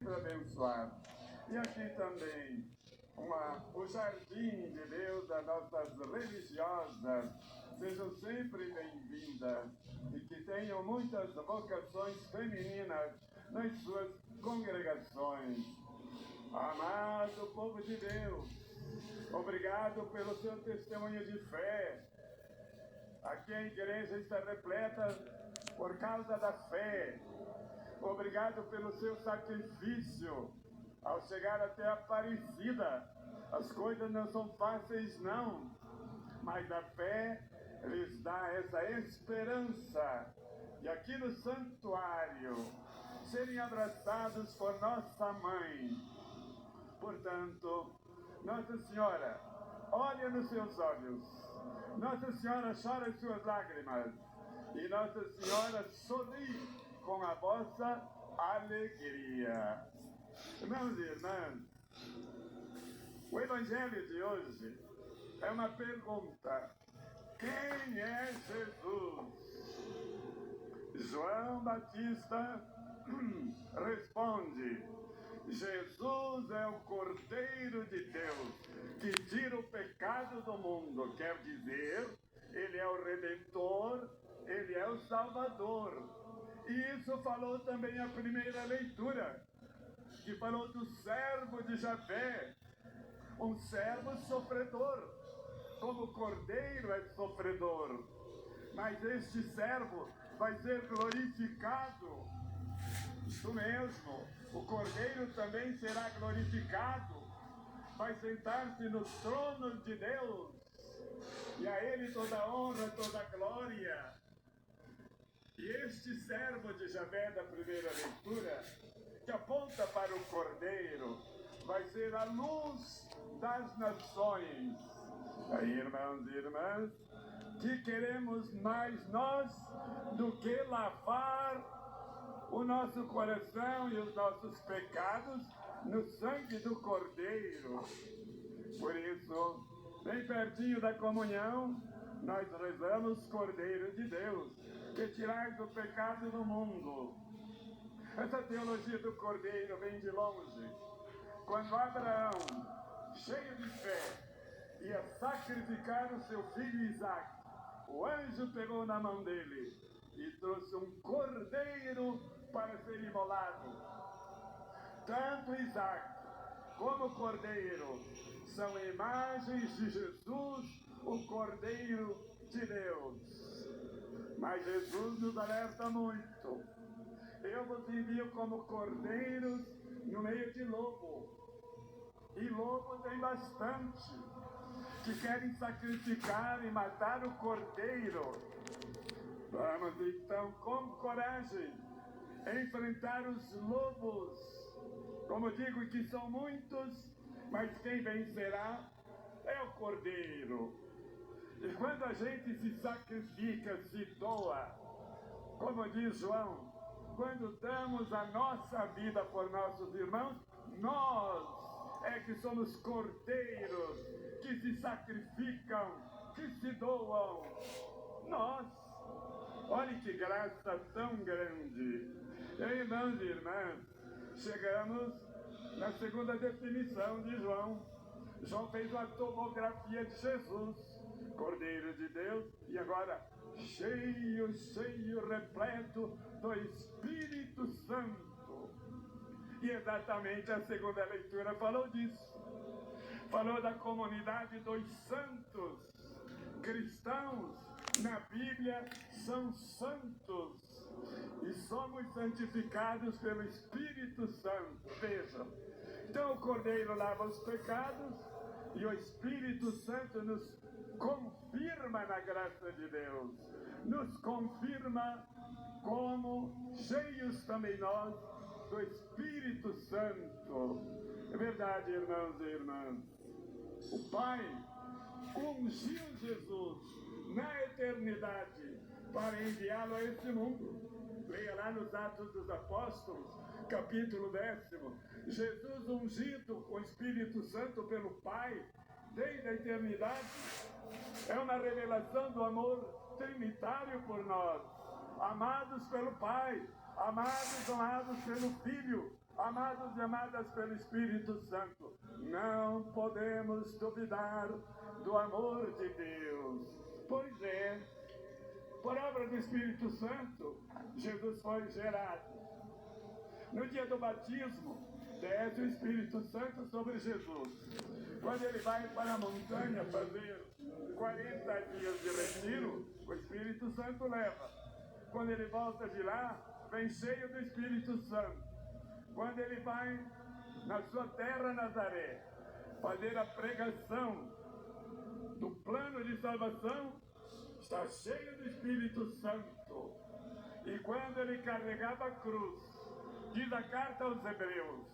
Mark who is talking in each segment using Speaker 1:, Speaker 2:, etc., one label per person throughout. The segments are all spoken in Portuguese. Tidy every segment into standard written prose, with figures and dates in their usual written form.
Speaker 1: abençoado. E aqui também o jardim de Deus das nossas religiosas sejam sempre bem-vindas e que tenham muitas vocações femininas nas suas congregações. Amado povo de Deus, obrigado pelo seu testemunho de fé. Aqui a igreja está repleta por causa da fé. Obrigado pelo seu sacrifício ao chegar até a Aparecida. As coisas não são fáceis, não, mas a fé lhes dá essa esperança de aqui no santuário serem abraçados por nossa mãe. Portanto, Nossa Senhora olha nos seus olhos, Nossa Senhora chora as suas lágrimas e Nossa Senhora sorri com a vossa alegria. Irmãos e irmãs, o Evangelho de hoje é uma pergunta: quem é Jesus? João Batista responde: Jesus é o Cordeiro de Deus que tira o pecado do mundo. Quer dizer, ele é o Redentor, ele é o Salvador. E isso falou também a primeira leitura, que falou do servo de Javé, um servo sofredor, como o cordeiro é sofredor. Mas este servo vai ser glorificado. Isso mesmo, o cordeiro também será glorificado, vai sentar-se no trono de Deus, e a ele toda honra, toda glória. E este servo de Javé da primeira leitura, que aponta para o Cordeiro, vai ser a luz das nações. Aí, irmãos e irmãs, que queremos mais nós do que lavar o nosso coração e os nossos pecados no sangue do Cordeiro. Por isso, bem pertinho da comunhão, nós rezamos: Cordeiro de Deus, que tirais o pecado do mundo. Essa teologia do Cordeiro vem de longe. Quando Abraão, cheio de fé, ia sacrificar o seu filho Isaque, o anjo pegou na mão dele e trouxe um cordeiro para ser imolado. Tanto Isaque como o cordeiro são imagens de Jesus, o Cordeiro de Deus. Mas Jesus nos alerta muito: eu vos envio como cordeiros no meio de lobo. E lobo tem bastante, que querem sacrificar e matar o cordeiro. Vamos então, com coragem, enfrentar os lobos. Como digo, que são muitos, mas quem vencerá é o cordeiro. E quando a gente se sacrifica, se doa, como diz João, quando damos a nossa vida por nossos irmãos, nós é que somos cordeiros que se sacrificam, que se doam. Nós. Olhe que graça tão grande. Irmãos e irmãs, chegamos na segunda definição de João. João fez uma tomografia de Jesus, Cordeiro de Deus, e agora cheio, repleto do Espírito Santo. E exatamente a segunda leitura falou disso. Falou da comunidade dos santos. Cristãos, na Bíblia, são santos. E somos santificados pelo Espírito Santo. Vejam. Então o Cordeiro lava os pecados e o Espírito Santo nos confirma na graça de Deus. Nos confirma como cheios também nós do Espírito Santo. É verdade, irmãos e irmãs. O Pai ungiu Jesus na eternidade para enviá-lo a esse mundo. Leia lá nos Atos dos Apóstolos, capítulo 10. Jesus ungido com o Espírito Santo pelo Pai desde a eternidade. É uma revelação do amor trinitário por nós. Amados pelo Pai, amados pelo Filho, Amados e amadas pelo Espírito Santo, não podemos duvidar do amor de Deus. Pois é, por obra do Espírito Santo, Jesus foi gerado. No dia do batismo, desce o Espírito Santo sobre Jesus. Quando ele vai para a montanha fazer 40 dias de retiro, o Espírito Santo leva. Quando ele volta de lá, vem cheio do Espírito Santo. Quando ele vai na sua terra Nazaré, fazer a pregação do plano de salvação, está cheio do Espírito Santo. E quando ele carregava a cruz, diz a carta aos Hebreus,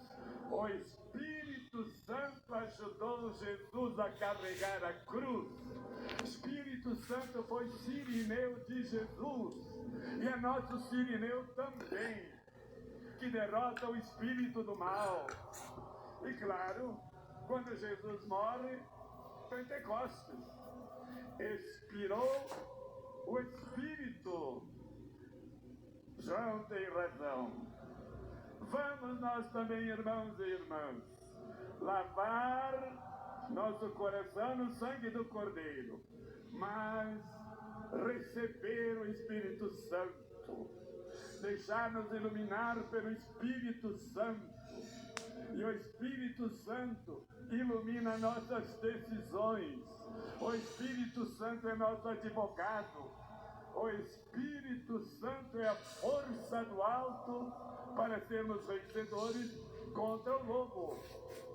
Speaker 1: o Espírito Santo ajudou Jesus a carregar a cruz. O Espírito Santo foi sirineu de Jesus e é nosso sirineu também, que derrota o espírito do mal. E claro, quando Jesus morre, Pentecostes, expirou o Espírito. João tem razão. Vamos nós também, irmãos e irmãs, lavar nosso coração no sangue do Cordeiro, mas receber o Espírito Santo, deixar-nos iluminar pelo Espírito Santo. E o Espírito Santo ilumina nossas decisões. O Espírito Santo é nosso advogado. O Espírito Santo é a força do alto para sermos vencedores contra o lobo,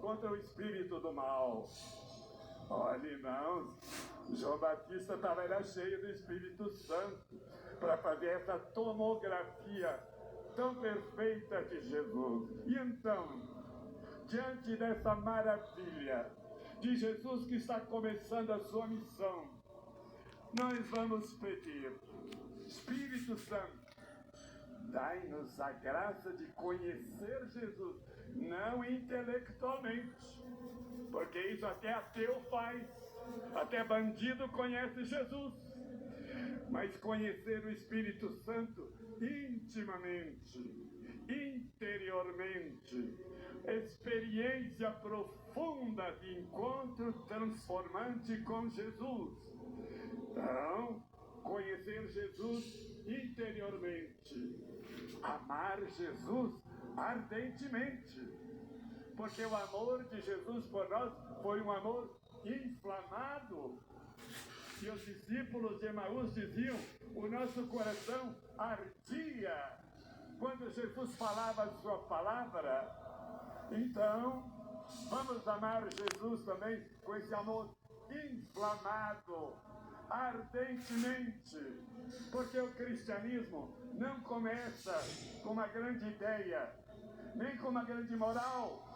Speaker 1: contra o espírito do mal. Olha, irmãos, João Batista estava cheio do Espírito Santo para fazer essa tomografia tão perfeita de Jesus. E então, diante dessa maravilha de Jesus que está começando a sua missão, nós vamos pedir, Espírito Santo, dai-nos a graça de conhecer Jesus, não intelectualmente, porque isso até ateu faz, até bandido conhece Jesus, mas conhecer o Espírito Santo intimamente, interiormente, experiência profunda de encontro transformante com Jesus. Então, conhecer Jesus interiormente, amar Jesus ardentemente, porque o amor de Jesus por nós foi um amor inflamado. E os discípulos de Emaús diziam, o nosso coração ardia quando Jesus falava a sua palavra. Então, vamos amar Jesus também com esse amor inflamado, ardentemente, porque o cristianismo não começa com uma grande ideia, nem com uma grande moral.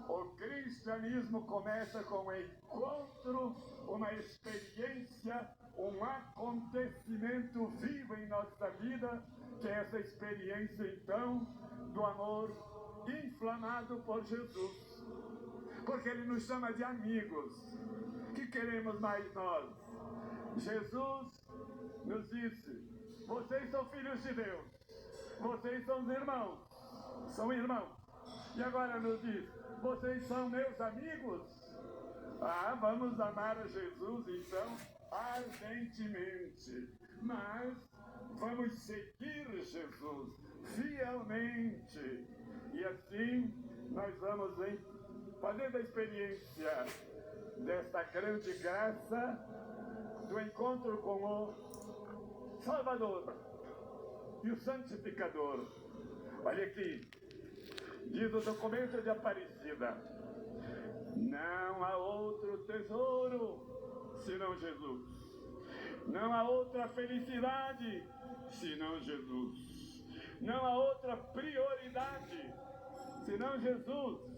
Speaker 1: O cristianismo começa com um encontro, uma experiência, um acontecimento vivo em nossa vida, que é essa experiência, então, do amor inflamado por Jesus. Porque ele nos chama de amigos. Que queremos mais nós? Jesus nos disse, vocês são filhos de Deus, vocês são irmãos, e agora nos diz, vocês são meus amigos. Vamos amar a Jesus então ardentemente, mas vamos seguir Jesus fielmente, e assim nós vamos fazendo a experiência desta grande graça do encontro com o Salvador e o Santificador. Olha aqui, diz o documento de Aparecida, não há outro tesouro senão Jesus, não há outra felicidade senão Jesus, não há outra prioridade senão Jesus.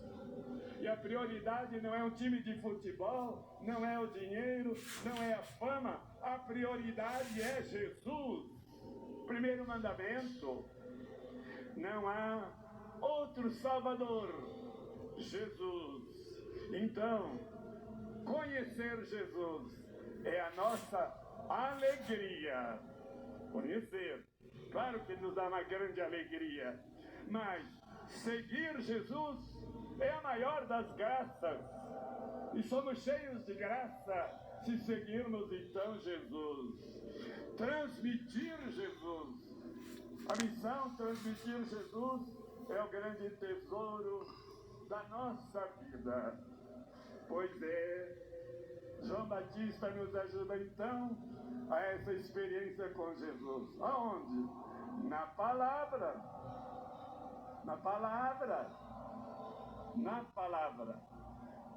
Speaker 1: E a prioridade não é um time de futebol, não é o dinheiro, não é a fama. A prioridade é Jesus. Primeiro mandamento, não há outro Salvador, Jesus. Então, conhecer Jesus é a nossa alegria. Conhecer, claro que nos dá uma grande alegria, mas Seguir Jesus é a maior das graças. E somos cheios de graça se seguirmos então Jesus. Transmitir Jesus. A missão transmitir Jesus é o grande tesouro da nossa vida. Pois é, João Batista nos ajuda então a essa experiência com Jesus. Aonde? Na palavra. Na palavra. Na palavra.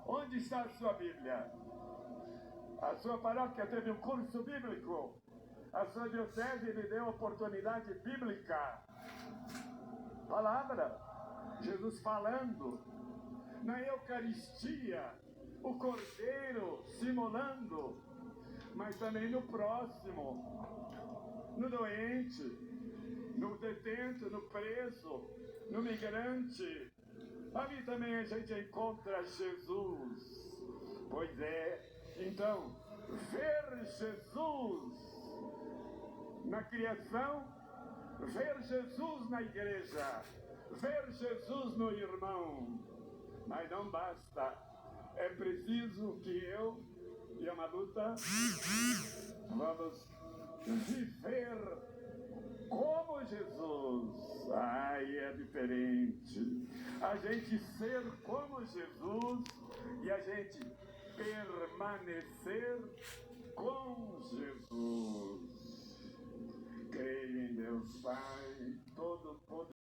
Speaker 1: Onde está a sua Bíblia? A sua paróquia teve um curso bíblico. A sua diocese lhe deu oportunidade bíblica. Palavra. Jesus falando. Na Eucaristia, o Cordeiro simulando, mas também no próximo, no doente, no detento, no preso, no migrante. Ali também a gente encontra Jesus. Pois é, então, ver Jesus na criação, ver Jesus na igreja, ver Jesus no irmão. Mas não basta, é preciso que eu e a Maluta vamos viver como Jesus. Ai, é diferente. A gente ser como Jesus e a gente permanecer com Jesus. Creio em Deus Pai, Todo-Poderoso.